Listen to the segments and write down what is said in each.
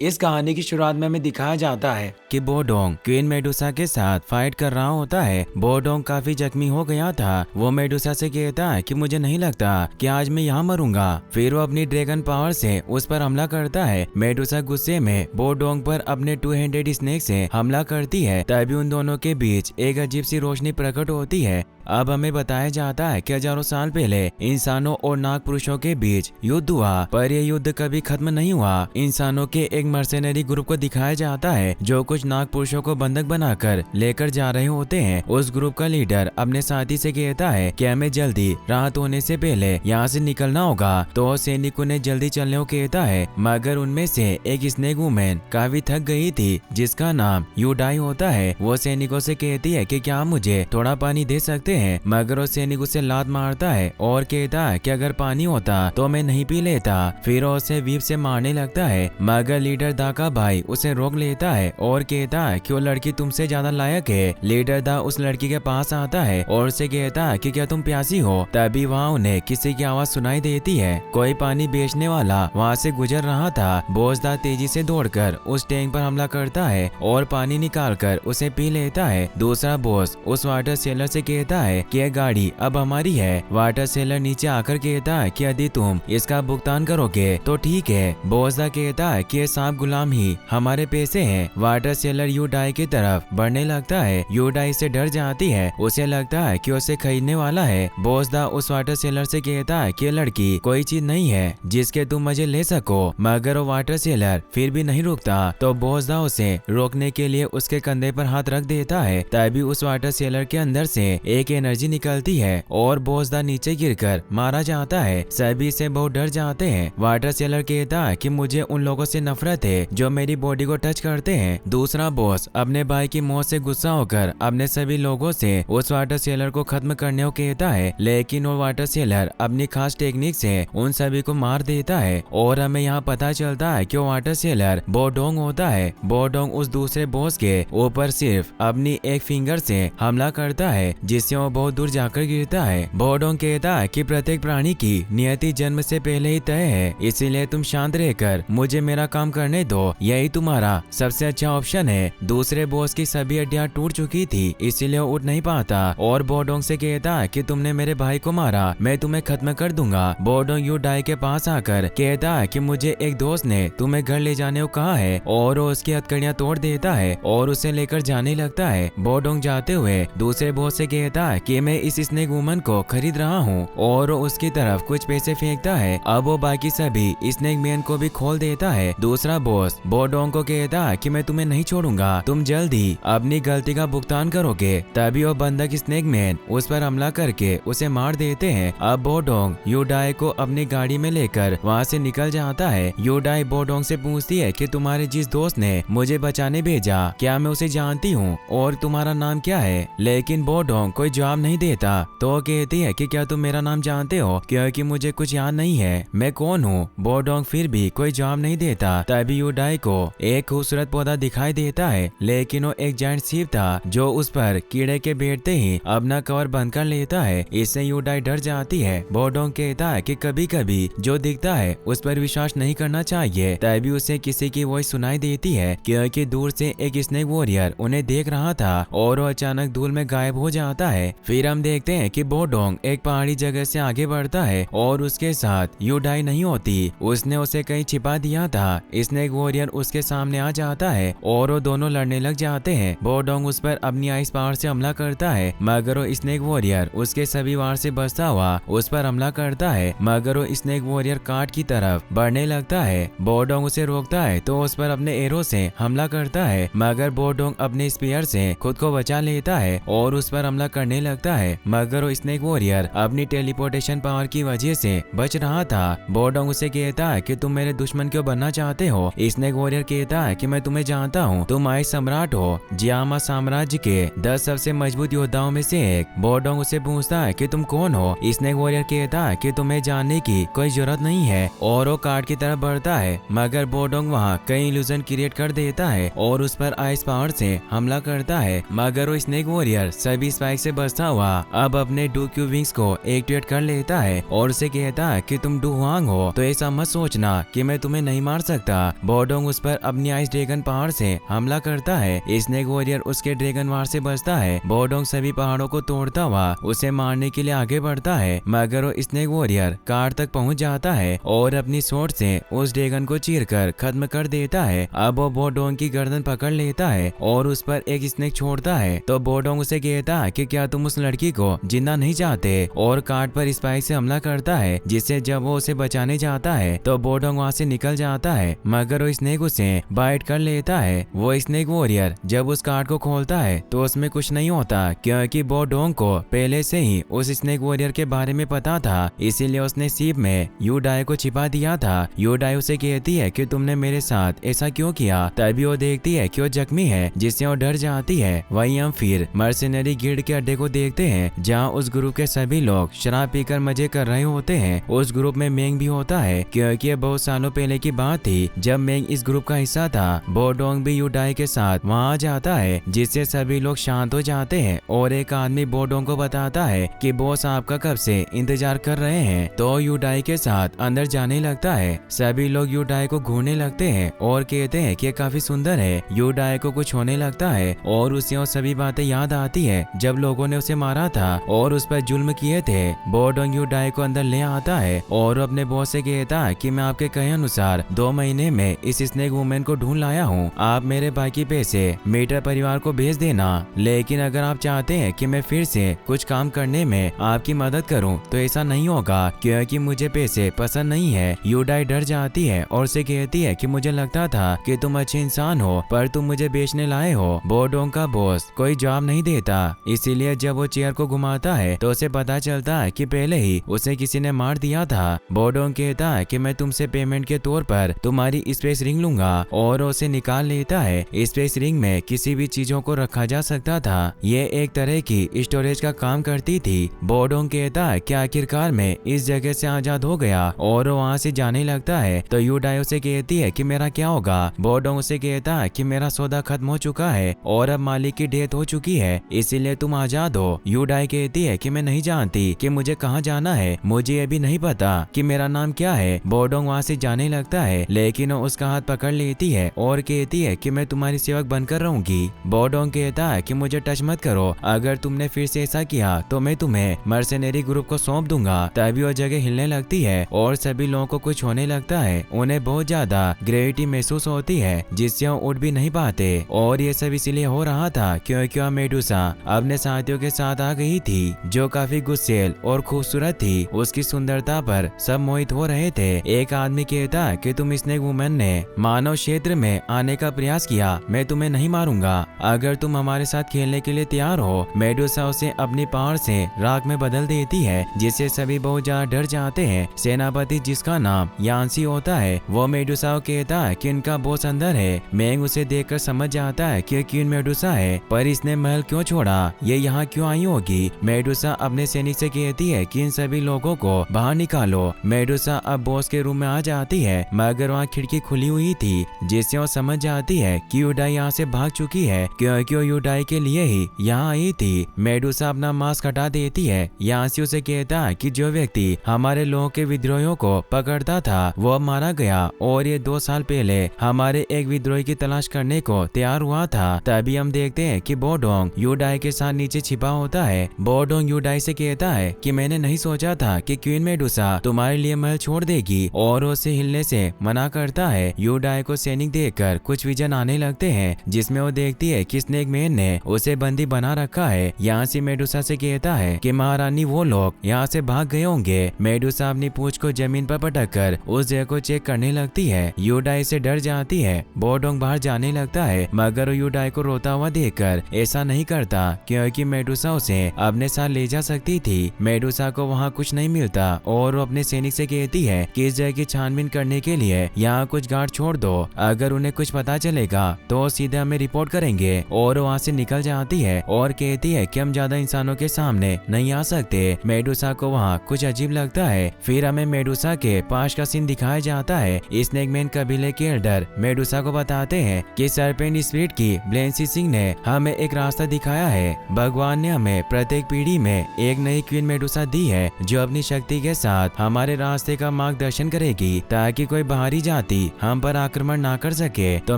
इस कहानी की शुरुआत में हमें दिखाया जाता है कि बोडोंग क्वीन मेडुसा के साथ फाइट कर रहा होता है। बोडोंग काफी जख्मी हो गया था। वो मेडुसा से कहता है कि मुझे नहीं लगता कि आज मैं यहाँ मरूंगा। फिर वो अपनी ड्रैगन पावर से उस पर हमला करता है। मेडुसा गुस्से में बोडोंग पर अपने 2 हैंडेड स्नेक से हमला करती है। तभी उन दोनों के बीच एक अजीब सी रोशनी प्रकट होती है। अब हमें बताया जाता है कि हजारों साल पहले इंसानों और नाग पुरुषों के बीच युद्ध हुआ, पर यह युद्ध कभी खत्म नहीं हुआ। इंसानों के एक मर्सेनरी ग्रुप को दिखाया जाता है जो कुछ नाग पुरुषों को बंधक बनाकर लेकर जा रहे होते हैं। उस ग्रुप का लीडर अपने साथी से कहता है कि हमें जल्दी रात होने से पहले यहाँ से निकलना होगा। तो सैनिकों ने जल्दी चलने को कहता है, मगर उनमें से एक स्नेक वुमेन काफी थक गई थी जिसका नाम यूडाई होता है। वो सैनिकों से कहती है कि क्या आप मुझे थोड़ा पानी दे सकते हैं, मगर वो सैनिक उसे लात मारता है और कहता है कि अगर पानी होता तो मैं नहीं पी लेता। फिर वो उसे वीप से मारने लगता है, मगर लीडर दा का भाई उसे रोक लेता है और कहता है कि वो लड़की तुमसे ज्यादा लायक है। लीडर दा उस लड़की के पास आता है और उसे कहता है कि क्या तुम प्यासी हो। तभी वहाँ उन्हें किसी की आवाज सुनाई देती है। कोई पानी बेचने वाला वहाँ से गुजर रहा था। बॉस दा तेजी से दौड़कर उस टैंक पर हमला करता है और पानी निकालकर उसे पी लेता है। दूसरा बॉस उस वाटर सेलर से कहता है कि यह गाड़ी अब हमारी है। वाटर सेलर नीचे आकर कहता है कि यदि तुम इसका भुगतान करोगे तो ठीक है। बॉस दा कहता है कि ये सांप गुलाम ही हमारे पैसे हैं। वाटर सेलर यूडाई की तरफ बढ़ने लगता है। यूडाई से डर जाती है, उसे लगता है कि उसे खरीदने वाला है। बॉस दा उस वाटर सेलर से कहता है कि ये लड़की कोई चीज नहीं है जिसके तुम मजे ले सको, मगर वो वाटर सेलर फिर भी नहीं रुकता। तो बॉस दा उसे रोकने के लिए उसके कंधे पर हाथ रख देता है। तभी उस वाटर सेलर के अंदर से एक एनर्जी निकलती है और बॉस दा नीचे गिरकर मारा जाता है। सभी से बहुत डर जाते हैं। वाटर सेलर कहता है कि मुझे उन लोगों से नफरत है जो मेरी बॉडी को टच करते हैं। दूसरा बॉस अपने भाई की मौत से गुस्सा होकर अपने सभी लोगों से उस वाटर सेलर को खत्म करने को कहता है, लेकिन वो वाटर सेलर अपनी खास टेक्निक से उन सभी को मार देता है। और हमें यहाँ पता चलता है कि वो वाटर सेलर बोडोंग होता है। बोडोंग उस दूसरे बॉस के ऊपर सिर्फ अपनी एक फिंगर से हमला करता है जिससे वो बहुत दूर जाकर गिरता है। बोडोंग कहता है कि प्रत्येक प्राणी की नियति जन्म से पहले ही तय है, इसीलिए तुम शांत रहकर मुझे मेरा काम करने दो, यही तुम्हारा सबसे अच्छा ऑप्शन है। दूसरे बॉस की सभी हड्डियां टूट चुकी थी, इसीलिए वो उठ नहीं पाता और बोडोंग से कहता है कि तुमने मेरे भाई को मारा, मैं तुम्हें खत्म कर दूंगा। बोडोंग यूडाई के पास आकर कहता है कि मुझे एक दोस्त ने तुम्हें घर ले जाने को कहा है और वो उसकी हथकड़ियां तोड़ देता है और उसे लेकर जाने लगता है। बोडोंग जाते हुए दूसरे बॉस से कहता है कि मैं इस स्नेक वुमन को खरीद रहा हूँ और वो उसकी तरफ कुछ पैसे फेंकता है। अब वो बाकी सभी स्नेक मैन को भी खोल देता है। दूसरा बॉस बोडोंग को कहता है कि मैं तुम्हें नहीं छोड़ूंगा, तुम जल्दी अपनी गलती का भुगतान करोगे। तभी वो बंधक स्नेक मैन उस पर हमला करके उसे मार देते हैं। अब बोडोंग यूडाई को अपनी गाड़ी में लेकर वहाँ से निकल जाता है। यूडाई बोडोंग से पूछती है कि तुम्हारे जिस दोस्त ने मुझे बचाने भेजा, क्या मैं उसे जानती हूँ और तुम्हारा नाम क्या है? लेकिन बोडोंग कोई जवाब नहीं देता। तो कहती है कि क्या तुम मेरा नाम जानते हो, क्योंकि मुझे कुछ याद नहीं है, मैं कौन हूँ? बोडोंग फिर भी कोई जवाब नहीं देता। तभी यूडाई को एक खूबसूरत पौधा दिखाई देता है, लेकिन वो एक जायंट सीप था जो उस पर कीड़े के बैठते ही अपना कवर बंद कर लेता है। इससे यूडाई डर जाती है। बोडोंग कहता है कि कभी कभी जो दिखता है उस पर विश्वास नहीं करना चाहिए। तभी उसे किसी की वॉइस सुनाई देती है, क्योंकि दूर से एक स्नेक वॉरियर उन्हें देख रहा था और वो अचानक धूल में गायब हो जाता है। फिर हम देखते हैं कि बोडोंग एक पहाड़ी जगह से आगे बढ़ता है और उसके साथ यूडाई नहीं होती, उसने उसे कहीं छिपा दिया था। स्नेक वॉरियर उसके सामने आ जाता है और वो दोनों लड़ने लग जाते हैं। बोडोंग उस पर अपनी आइस पावर से हमला करता है, मगर वो स्नेक वॉरियर उसके सभी वार से बचता हुआ उस पर हमला करता है, मगर वो स्नेक वॉरियर काट की तरफ बढ़ने लगता है। बोडोंग उसे रोकता है तो उस पर अपने एरो से हमला करता है, मगर बोडोंग अपने स्पीयर से खुद को बचा लेता है और उस पर हमला करने लगता है, मगर वो स्नेक वॉरियर अपनी टेलीपोर्टेशन पावर की वजह से बच रहा था। बोडोंग उसे कहता है कि तुम मेरे दुश्मन क्यों बनना चाहते हो? स्नेक वॉरियर कहता है कि मैं तुम्हें जानता हूँ, तुम आइस सम्राट हो, जियामा साम्राज्य के 10 सबसे मजबूत योद्धाओं में से एक। बोडोंग उसे पूछता है कि तुम कौन हो? स्नेक वॉरियर कहता है कि तुम्हें जानने की कोई जरूरत नहीं है और वो कार्ड की तरफ बढ़ता है, मगर बोडोंग वहाँ कई इल्यूजन क्रिएट कर देता है और उस पर आइस पावर से हमला करता है, मगर वो स्नेक वॉरियर सभी स्पाइक से बचता हुआ अब अपने डू क्यू विंग्स को एक्टिवेट कर लेता है और उसे कहता है कि तुम डू हुआंग हो तो ऐसा मत सोचना कि मैं तुम्हें नहीं मार सकता। बोडोंग उस पर अपनी आइस ड्रैगन पहाड़ से हमला करता है। स्नेक वॉरियर उसके ड्रैगन वार से बचता है। बोडोंग सभी पहाड़ों को तोड़ता हुआ उसे मारने के लिए आगे बढ़ता है, मगर वो स्नेक वॉरियर कार तक पहुंच जाता है और अपनी सोर्ड से उस ड्रैगन को चीरकर खत्म कर देता है। अब वो बोडोंग की गर्दन पकड़ लेता है और उस पर एक स्नेक छोड़ता है, तो बोडोंग उसे कहता है कि क्या तुम उस लड़की को जिंदा नहीं चाहते, और कार्ड पर स्पाइक से हमला करता है, जिससे जब वो उसे बचाने जाता है तो बोडोंग वहाँ से निकल जाता है, मगर वो स्नेक उसे बाइट कर लेता है। वो स्नेक वॉरियर जब उस कार्ड को खोलता है तो उसमें कुछ नहीं होता, क्योंकि बोडोंग को पहले से ही उस स्नेक वॉरियर के बारे में पता था, इसीलिए उसने सीप में यूडाई को छिपा दिया था। यूडाई उसे कहती है कि तुमने मेरे साथ ऐसा क्यों किया। तभी वो देखती है कि वो जख्मी है, जिससे वो डर जाती है। वहीं हम फिर मर्सिनरी गिल्ड के अड्डे को देखते हैं, जहाँ उस ग्रुप के सभी लोग शराब पीकर मजे कर रहे होते हैं। उस ग्रुप में मेंग भी होता है, क्योंकि ये बहुत सालों पहले की बात थी जब मेंग इस ग्रुप का हिस्सा था। बोडोंग भी यूडाई के साथ वहाँ आ जाता है, जिससे सभी लोग शांत हो जाते हैं और एक आदमी बोडोंग को बताता है कि बॉस आपका कब से इंतजार कर रहे हैं। तो यूडाई के साथ अंदर जाने लगता है। सभी लोग यूडाई को घूरने लगते हैं और कहते हैं कि ये काफी सुंदर है। यूडाई को कुछ होने लगता है और उसे वो सभी बातें याद आती है जब लोगों ने उसे मारा था और उस पर जुल्म किए थे। बोडोंग यूडाई को अंदर ले आता है और अपने बॉस से कहता है कि मैं आपके कहे अनुसार 2 महीने में इस स्नेक वुमेन को ढूंढ लाया हूँ। आप मेरे बाकी पैसे मीटर परिवार को भेज देना, लेकिन अगर आप चाहते हैं कि मैं फिर से कुछ काम करने में आपकी मदद करूं तो ऐसा नहीं होगा, क्योंकि मुझे पैसे पसंद नहीं है। यूडाई डर जाती है और उसे कहती है कि मुझे लगता था कि तुम अच्छे इंसान हो, पर तुम मुझे बेचने लाए हो। बोडोंग का बॉस कोई जवाब नहीं देता, इसीलिए जब वो चेयर को घुमाता है तो उसे पता चलता है कि पहले ही उसे किसी ने मार दिया था। बोडोंग कहता है कि मैं तुमसे पेमेंट के तौर पर तुम्हारी स्पेस रिंग लूंगा, और उसे निकाल लेता है। स्पेस रिंग में किसी भी चीजों को रखा जा सकता था। ये एक तरह की स्टोरेज का काम करती थी। बोडोंग कहता है कि आखिरकार मैं इस जगह से आजाद हो गया, और वो वहाँ से जाने लगता है। तो यूडाई उसे कहती है कि मेरा क्या होगा। बोडोंग उसे कहता है कि मेरा सौदा खत्म हो चुका है और अब मालिक की डेथ हो चुकी है, इसीलिए तुम आजाद हो। यूडाई कहती है कि मैं नहीं जानती कि मुझे कहाँ जाना है, मुझे ये भी नहीं पता कि मेरा नाम क्या है। बोडोंग वहाँ से जाने लगता है, लेकिन वो उसका हाथ पकड़ लेती है और कहती है कि मैं तुम्हारी सेवक बनकर रहूंगी। बोडोंग कहता है कि मुझे टच मत करो, अगर तुमने फिर से ऐसा किया तो मैं तुम्हें मर्सिनरी ग्रुप को सौंप दूंगा। तभी वो जगह हिलने लगती है और सभी लोगों को कुछ होने लगता है। उन्हें बहुत ज्यादा ग्रेविटी महसूस होती है, जिससे वो उठ भी नहीं पाते, और ये सब इसलिए हो रहा था क्योंकि वह मेडुसा अपने साथियों के साथ आ गई थी, जो काफी गुस्सेल और खूबसूरत थी। उसकी सुंदरता पर सब मोहित हो रहे थे। एक आदमी कहता है कि तुम स्नेक वुमेन ने मानव क्षेत्र में आने का प्रयास किया, मैं तुम्हें नहीं मारूंगा अगर तुम हमारे साथ खेलने के लिए तैयार हो। मेडुसा उसे अपनी पावर से राख में बदल देती है, जिससे सभी बहुत ज्यादा डर जाते हैं। सेनापति, जिसका नाम यांसी होता है, वो मेडुसा को कहता है कि इनका बॉस अंदर है। मेंग उसे देखकर समझ जाता है कि क्वीन मेडुसा है, पर इसने महल क्यों छोड़ा, ये यहाँ क्यों आई होगी। मेडुसा अपने सैनिक से कहती है कि इन सभी लोगों को बाहर निकालो। मेडुसा अब बॉस के रूम में आ जाती है, मगर वहाँ खिड़की खुली हुई थी, जिससे वो समझ जाती है कि यूडाई यहाँ से भाग चुकी है, क्योंकि वो यूडाई के लिए ही यहाँ आई थी। मेडुसा अपना मास्क हटा देती है। यांसी उसे कहता है कि जो व्यक्ति हमारे लोगों के विद्रोहियों को पकड़ता था वो अब मारा गया, और ये 2 साल पहले हमारे एक विद्रोही की तलाश करने को तैयार हुआ था। तभी हम देखते हैं कि बोडोंग यूडाई के साथ नीचे छिपा होता है। बोडोंग यूडाई से कहता है कि मैंने नहीं सोचा था कि क्वीन मेडुसा तुम्हारे लिए महल छोड़ देगी, और उसे हिलने से मना करता है। यूडाई को सैनिक देखकर कुछ विजन आने लगते हैं, जिसमें वो देखती है कि स्नेक मैन ने उसे बंदी बना रखा है। यहाँ से मेडुसा से कहता है कि महारानी वो लोग यहाँ से भाग गए होंगे। मेडुसा अपनी पूंछ को जमीन पर पटक कर उस जगह को चेक करने लगती है। यूडाई से डर जाती है। बोडोंग बाहर जाने लगता है, मगर वो यूडाई को रोता हुआ देखकर ऐसा नहीं करता, क्योंकि मेडुसा उसे अपने साथ ले जा सकती थी। मेडुसा को वहाँ कुछ नहीं मिलता, और वो अपने सैनिक से कहती है कि इस जगह की छानबीन करने के लिए यहाँ कुछ गार्ड छोड़ दो, अगर उन्हें कुछ पता चलेगा तो सीधे हमें रिपोर्ट करेंगे। और वहाँ से निकल जाती है और कहती है कि हम ज्यादा इंसानों के सामने नहीं आ सकते। मेडुसा को वहाँ कुछ अजीब लगता है। फिर हमें मेडुसा के पास का सीन दिखाया जाता है। स्नेकमैन कबीले के एल्डर मेडुसा को बताते हैं कि सरपेंट स्पिरिट की ब्लेंसी सिंह ने हमें एक रास्ता दिखाया है। भगवान ने हमें प्रत्येक पीढ़ी में एक नई क्वीन मेडुसा दी है, जो अपनी शक्ति के साथ हमारे रास्ते का मार्गदर्शन करेगी, ताकि कोई बाहरी जाति रानी हम पर आक्रमण ना कर सके। तो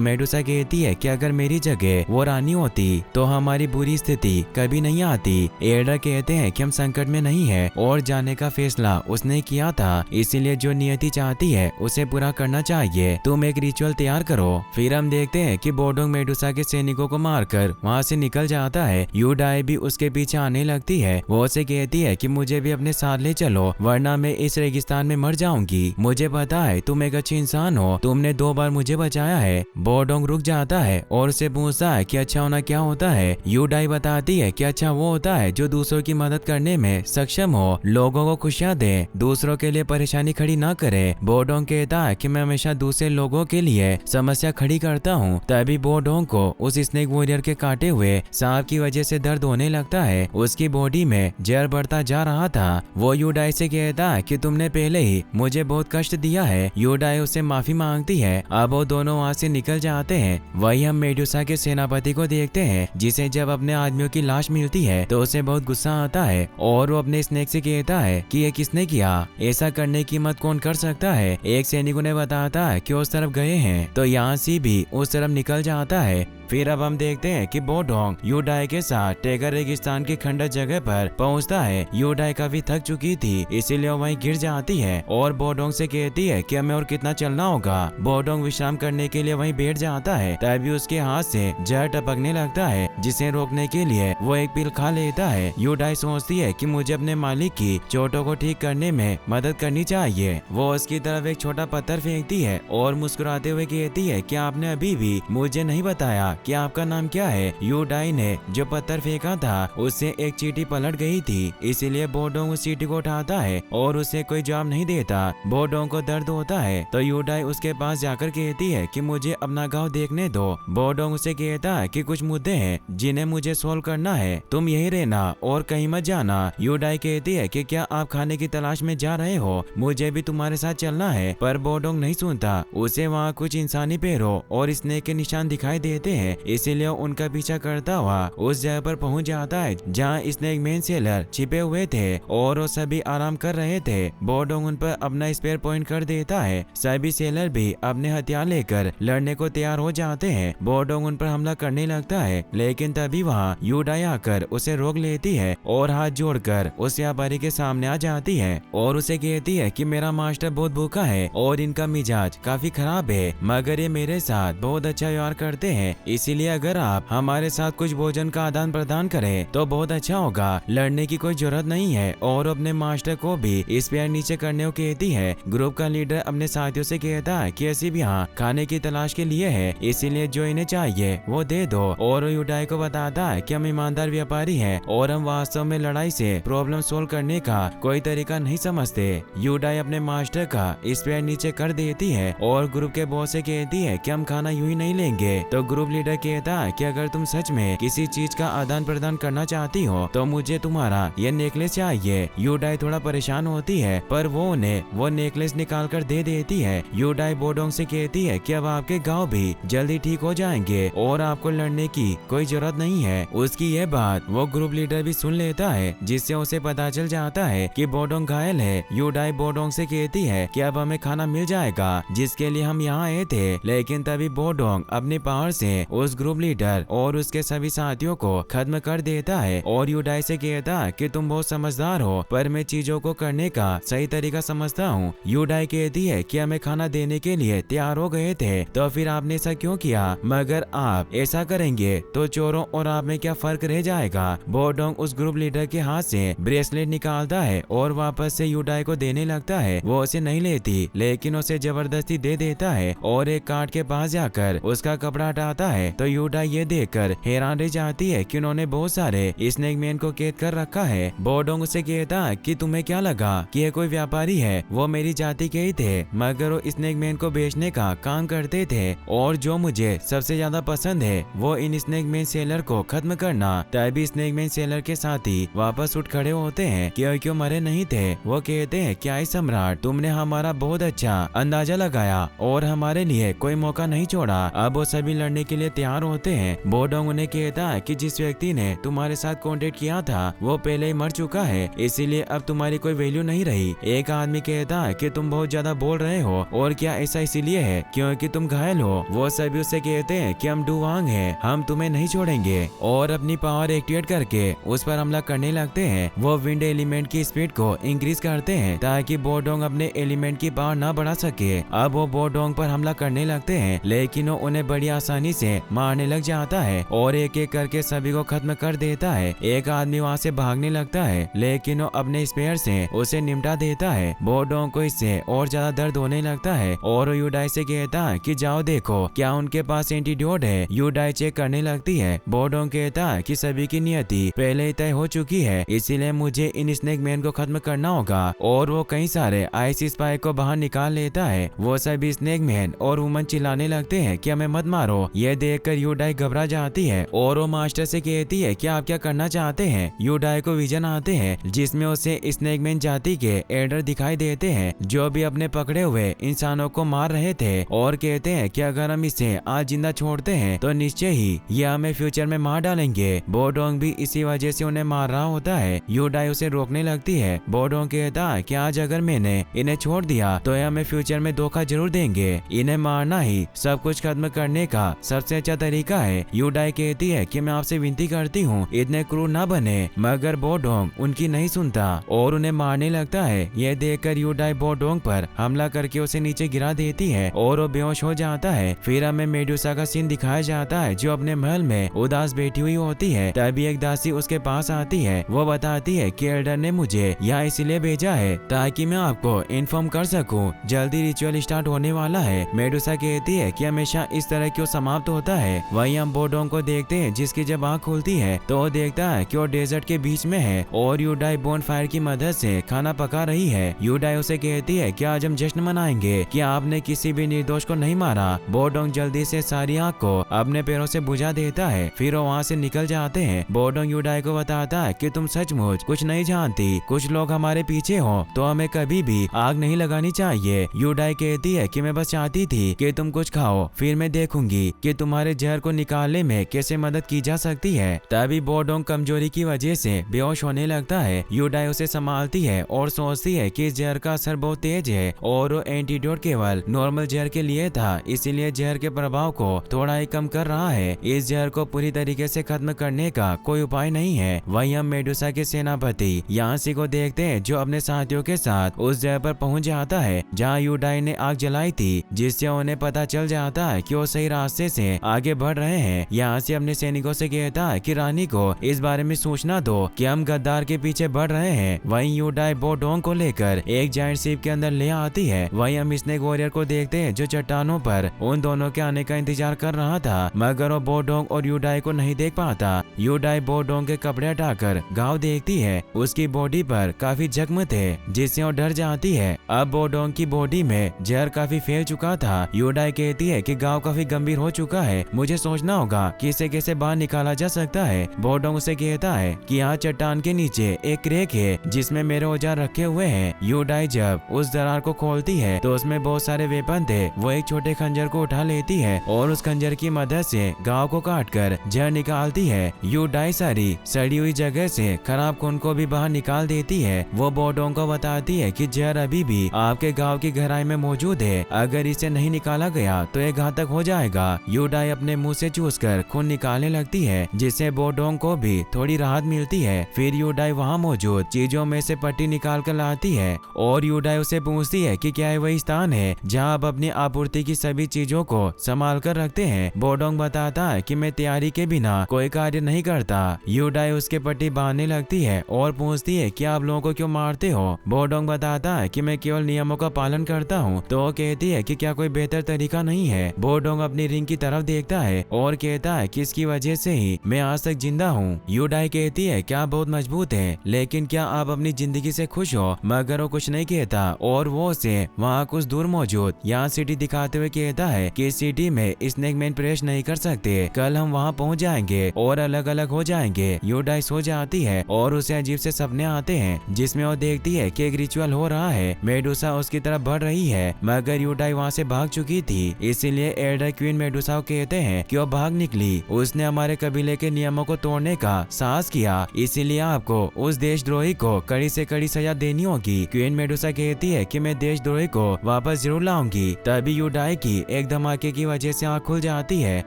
मेडुसा कहती है कि अगर मेरी जगह वो रानी होती तो हमारी बुरी स्थिति कभी नहीं आती। एल्डर कहते हैं कि हम संकट में नहीं है और जाने का फैसला उसने किया था, इसीलिए जो नियति चाहती है उसे पूरा करना चाहिए। तुम एक रिचुअल तैयार करो। फिर हम देखते हैं कि बोडोंग मेडुसा के सैनिकों को मारकर वहाँ से निकल जाता है। यूडाई भी उसके पीछे आने लगती है। वो उसे कहती है कि मुझे भी अपने साथ ले चलो वरना मैं इस रेगिस्तान में मर जाऊंगी। मुझे पता है तुम एक अच्छी इंसान हो, तुमने 2 बार मुझे बचाया है। बोडोंग रुक जाता है और उसे पूछता है कि अच्छा होना क्या होता है। यूडाई बताती है कि अच्छा वो होता है जो दूसरों की मदद करने में सक्षम हो, लोगों को खुशियां दे, दूसरों के लिए परेशानी खड़ी ना करे। बोडोंग कहता है कि मैं हमेशा दूसरे लोगों के लिए समस्या खड़ी करता हूँ। तभी बोडोंग को उस स्नेक वॉरियर के काटे हुए सांप की वजह से दर्द होने लगता है। उसकी बॉडी में जहर बढ़ता जा रहा था। वो यूडाई से कहता है कि तुमने पहले ही मुझे बहुत कष्ट दिया है। यूडाई उससे माफी मांगती है। अब वो दोनों वहाँ से निकल जाते हैं। वही हम मेडुसा के सेनापति को देखते हैं जिसे जब अपने आदमियों की लाश मिलती है तो उसे बहुत गुस्सा आता है और वो अपने स्नेक से कहता है कि ये किसने किया, ऐसा करने की हिम्मत कौन कर सकता है। एक सैनिक उन्हें बताता है कि उस तरफ गए हैं तो यहाँ से भी उस तरफ निकल जाता है। फिर अब हम देखते हैं कि बोडोंग यूडाई के साथ टेगर रेगिस्तान की खंडर जगह पर पहुंचता है। यूडाई काफी थक चुकी थी इसीलिए वहीं गिर जाती है और बोडोंग से कहती है कि हमें और कितना चलना होगा। बोडोंग विश्राम करने के लिए वहीं बैठ जाता है। तभी उसके हाथ से जहर टपकने लगता है जिसे रोकने के लिए वो एक पिल खा लेता है। यूडाई सोचती है कि मुझे अपने मालिक की चोटों को ठीक करने में मदद करनी चाहिए। वो उसकी तरफ एक छोटा पत्थर फेंकती है और मुस्कुराते हुए कहती है कि आपने अभी भी मुझे नहीं बताया कि आपका नाम क्या है। यूडाई ने जो पत्थर फेंका था उससे एक चींटी पलट गई थी, इसीलिए बोडोंग उस चींटी को उठाता है और उसे कोई जवाब नहीं देता। बोडोंग को दर्द होता है तो यूडाई उसके पास जाकर कहती है कि मुझे अपना गाँव देखने दो। बोडोंग उसे कहता है कि कुछ मुद्दे हैं जिन्हें मुझे सोल्व करना है, तुम यहीं रहना और कहीं मत जाना। यूडाई कहती है कि क्या आप खाने की तलाश में जा रहे हो, मुझे भी तुम्हारे साथ चलना है। पर बोडोंग नहीं सुनता। उसे वहाँ कुछ इंसानी पैरों और स्नेक के निशान दिखाई देते हैं, इसीलिए उनका पीछा करता हुआ उस जगह पर पहुंच जाता है जहां स्नेक मैन सेलर छिपे हुए थे और वो सभी आराम कर रहे थे। बोडोंग उन पर अपना स्पेयर पॉइंट कर देता है। सभी सेलर भी अपने हथियार लेकर लड़ने को तैयार हो जाते हैं। बोडोंग उन पर हमला करने लगता है लेकिन तभी वहाँ यूडाई आकर उसे रोक लेती है और हाथ जोड़कर उस व्यापारी के सामने आ जाती है और उसे कहती है कि मेरा मास्टर बहुत भूखा है और इनका मिजाज काफी खराब है, मगर ये मेरे साथ बहुत अच्छा व्यवहार करते हैं, इसीलिए अगर आप हमारे साथ कुछ भोजन का आदान प्रदान करें तो बहुत अच्छा होगा। लड़ने की कोई जरूरत नहीं है। और अपने मास्टर को भी इस पैर नीचे करने को कहती है। ग्रुप का लीडर अपने साथियों से कहता है कि ऐसी भी यहाँ खाने की तलाश के लिए है, इसीलिए जो इन्हें चाहिए वो दे दो। और यूडाई को बताता है कि हम ईमानदार व्यापारी हैं और हम वास्तव में लड़ाई से प्रॉब्लम सोल्व करने का कोई तरीका नहीं समझते। यूडाई अपने मास्टर का इस पैर नीचे कर देती है और ग्रुप के बॉस से कहती है कि हम खाना यूं ही नहीं लेंगे। तो ग्रुप लीडर कहता है कि अगर तुम सच में किसी चीज का आदान प्रदान करना चाहती हो तो मुझे तुम्हारा ये नेकलेस चाहिए। यूडाई थोड़ा परेशान होती है पर वो उन्हें वो नेकलेस निकाल कर दे देती है। यूडाई बोडोंग से कहती है कि अब आपके गाँव भी जल्दी ठीक हो जाएंगे और आपको लड़ने की कोई जरूरत नहीं है। उसकी ये बात वो ग्रुप लीडर भी सुन लेता है जिससे उसे पता चल जाता है कि बोडोंग घायल है। यूडाई बोडोंग से कहती है कि अब हमें खाना मिल जाएगा जिसके लिए हम यहाँ आए थे, लेकिन तभी बोडोंग अपने पावर से उस ग्रुप लीडर और उसके सभी साथियों को खत्म कर देता है और यूडाई से कहता है कि तुम बहुत समझदार हो पर मैं चीजों को करने का सही तरीका समझता हूँ। यूडाई कहती है कि हमें खाना देने के लिए तैयार हो गए थे तो फिर आपने ऐसा क्यों किया, मगर आप ऐसा करेंगे तो चोरों और आप में क्या फर्क रह जाएगा। बोडोंग उस ग्रुप लीडर के हाथ से ब्रेसलेट निकालता है और वापस से यूडाई को देने लगता है। वो उसे नहीं लेती लेकिन उसे जबरदस्ती दे देता है और एक कार्ड के पास जाकर उसका कपड़ा हटाता है। तो यूडाई ये देखकर हैरान रह जाती है कि उन्होंने बहुत सारे स्नेक मैन को कैद कर रखा है। बोडोंग उसे कहता है कि तुम्हें क्या लगा कि ये कोई व्यापारी है, वो मेरी जाति के ही थे मगर वो स्नेक मैन को बेचने का काम करते थे और जो मुझे सबसे ज्यादा पसंद है वो इन स्नेक मैन सेलर को खत्म करना। तभी स्नेक मैन सेलर के साथी वापस उठ खड़े होते हैं कि क्यों मरे नहीं थे। वो कहते हैं क्या सम्राट, तुमने हमारा बहुत अच्छा अंदाजा लगाया और हमारे लिए कोई मौका नहीं छोड़ा। अब वो सभी लड़ने के लिए तैयार होते हैं। बोडोंग उन्हें कहता है कि जिस व्यक्ति ने तुम्हारे साथ कांटेक्ट किया था वो पहले ही मर चुका है, इसीलिए अब तुम्हारी कोई वैल्यू नहीं रही। एक आदमी कहता है कि तुम बहुत ज्यादा बोल रहे हो, और क्या ऐसा इसीलिए है क्योंकि तुम घायल हो। वो सभी उससे कहते हैं कि हम डुवांग हैं, हम तुम्हें नहीं छोड़ेंगे, और अपनी पावर एक्टिवेट करके उस पर हमला करने लगते हैं। वो विंड एलिमेंट की स्पीड को इंक्रीज करते हैं ताकि बोडोंग अपने एलिमेंट की पावर न बढ़ा सके। अब वो बोडोंग पर हमला करने लगते हैं, लेकिन वो उन्हें बड़ी आसानी से मारने लग जाता है और एक एक करके सभी को खत्म कर देता है। एक आदमी वहाँ से भागने लगता है, लेकिन वो अपने स्पेयर से उसे निपटा देता है। बोडोंग को इससे और ज्यादा दर्द होने लगता है और वो यूडाई से कहता है कि जाओ देखो क्या उनके पास एंटीडोट है। यूडाई चेक करने लगती है। बोडोंग कहता है कि सभी की नियति पहले ही तय हो चुकी है, इसीलिए मुझे इन स्नेक मैन को खत्म करना होगा, और वो कई सारे आइस स्पाई को बाहर निकाल लेता है। वो सभी स्नेक मैन और वुमन चिल्लाने लगते हैं कि हमें मत मारो। ये देखकर यूडाई घबरा जाती है और वो मास्टर से कहती है कि आप क्या करना चाहते हैं। यूडाई को विजन आते हैं जिसमें उसे स्नेक मैन जाति के एल्डर दिखाई देते हैं जो भी अपने पकड़े हुए इंसानों को मार रहे थे, और कहते हैं कि अगर हम इसे आज जिंदा छोड़ते हैं तो निश्चय ही ये हमें फ्यूचर में मार डालेंगे। बोडोंग भी इसी वजह से उन्हें मार रहा होता है। यूडाई उसे रोकने लगती है। बोडोंग कहता है कि आज अगर मैंने इन्हें छोड़ दिया तो ये हमें फ्यूचर में धोखा जरूर देंगे, इन्हें मारना ही सब कुछ खत्म करने का सबसे अच्छा तरीका है। यूडाई कहती है कि मैं आपसे विनती करती हूँ इतने क्रूर ना बने, मगर बोडोंग उनकी नहीं सुनता और उन्हें मारने लगता है। यह देखकर यूडाई बोडोंग पर हमला करके उसे नीचे गिरा देती है और वो बेहोश हो जाता है। फिर हमें मेडुसा का सीन दिखाया जाता है जो अपने महल में उदास बैठी हुई होती है। तभी एक दासी उसके पास आती है। वो बताती है कि एल्डर ने मुझे यहाँ इसलिए भेजा है ताकि मैं आपको इन्फॉर्म कर सकूं जल्दी रिचुअल स्टार्ट होने वाला है। मेडुसा कहती है कि हमेशा इस तरह क्यों समाप्त होता है। वहीं हम बोडोंग को देखते हैं जिसकी जब आँख खुलती है तो वो देखता है कि वो डेजर्ट के बीच में है और यूडाई बोन फायर की मदद से खाना पका रही है। यूडाई उसे कहती है कि आज हम जश्न मनाएंगे कि आपने किसी भी निर्दोष को नहीं मारा। बोडोंग जल्दी से सारी आग को अपने पैरों से बुझा देता है। फिर वो वहाँ से निकल जाते हैं। बोडोंग यूडाई को बताता है कि तुम सचमुच कुछ नहीं जानती, कुछ लोग हमारे पीछे हो तो हमें कभी भी आग नहीं लगानी चाहिए। यूडाई कहती है कि मैं बस चाहती थी कि तुम कुछ खाओ, फिर मैं देखूंगी कि तुम्हारे जहर को निकालने में कैसे मदद की जा सकती है। तभी बोडोंग कमजोरी की वजह से बेहोश होने लगता है। यूडाई उसे संभालती है और सोचती है कि इस जहर का असर बहुत तेज है और वो एंटीडोट केवल नॉर्मल जहर के लिए था, इसीलिए जहर के प्रभाव को थोड़ा ही कम कर रहा है। इस जहर को पूरी तरीके से खत्म करने का कोई उपाय नहीं है। वहीं हम मेडुसा के सेनापति यांसी को देखते हैं जो अपने साथियों के साथ उस जगह पर पहुंच जाता है जहां यूडाई ने आग जलाई थी, जिससे उन्हें पता चल जाता है कि वो सही रास्ते से आगे बढ़ रहे हैं। यांसी अपने सैनिकों से कहता है कि रानी को इस बारे में सूचना दो कि हम गद्दार के पीछे बढ़ रहे हैं। वहीं यूडाई बोडोंग को लेकर एक जायंट शिप के अंदर ले आती है। वहीं हम स्नेक वॉरियर को देखते हैं जो चट्टानों पर उन दोनों के आने का इंतजार कर रहा था, मगर वो बोडोंग और यूडाई को नहीं देख पाता। यूडाई बोडोंग के कपड़े हटाकर घाव देखती है, उसकी बॉडी पर काफी जख्म थे जिससे वो डर जाती है। अब बोडोंग की बॉडी में जहर काफी फैल चुका था। यूडाई कहती है कि घाव काफी गंभीर हो चुका है, मुझे सोचना होगा कि इसे कैसे बाहर निकाला जा सकता है। बोडोंग उसे कहता है कि यहाँ चट्टान के नीचे एक क्रैक है जिसमें मेरे औजार रखे हुए हैं। यूडाई जब उस दरार को खोलती है तो उसमें बहुत सारे वेपन थे। वो एक छोटे खंजर को उठा लेती है और उस खंजर की मदद से घाव को काटकर जहर निकालती है। यूडाई सारी सड़ी हुई जगह से खराब खून को भी बाहर निकाल देती है। वो बोडोंग को बताती है कि जहर अभी भी आपके घाव की गहराई में मौजूद है, अगर इसे नहीं निकाला गया तो ये घातक हो जाएगा। यूडाई अपने मुंह से चूसकर खून निकालने लगती है जिससे बोडोंग को भी थोड़ी राहत मिलती है। फिर यूडाई वहाँ मौजूद चीजों में से पट्टी निकाल कर लाती है और यूडाई उसे पूछती है कि क्या है वही स्थान है जहाँ आप अपनी आपूर्ति की सभी चीजों को संभाल कर रखते हैं। बोडोंग बताता है कि मैं तैयारी के बिना कोई कार्य नहीं करता। यूडाई उसके पट्टी बांधने लगती है और पूछती है कि आप लोगों को क्यों मारते हो। बोडोंग बताता है कि मैं केवल नियमों का पालन करता हूँ। तो वो कहती है कि क्या कोई बेहतर तरीका नहीं है। बोडोंग अपनी रिंग की तरफ देखता है और कहता है कि इसकी वजह से ही मैं आज तक जिंदा हूँ। यूडाई कहती है कि आप बहुत मजबूत है, लेकिन क्या आप अपनी जिंदगी से खुश हो। मगर वो कुछ नहीं कहता और वो उसे वहाँ कुछ दूर मौजूद यहाँ सिटी दिखाते हुए कहता है कि इस सिटी में स्नेक मैन प्रवेश नहीं कर सकते, कल हम वहाँ पहुँच जाएंगे और अलग अलग हो जाएंगे। यूडाई सो जाती है और उसे अजीब से सपने आते हैं जिसमें वो देखती है कि एक रिचुअल हो रहा है। मेडुसा उसकी तरफ बढ़ रही है, मगर यूडाई वहाँ से भाग चुकी थी, इसीलिए एल्डर क्वीन मेडुसा को कहते हैं कि वो भाग निकली। उसने हमारे कबीले के नियमों को तोड़ने का साहस किया, इसीलिए आपको उस देशद्रोही को कड़ी से कड़ी सजा देनी होगी। क्वीन मेडुसा कहती है कि मैं देशद्रोही को वापस जरूर लाऊंगी। तभी यूडाई की एक धमाके की वजह से आँख खुल जाती है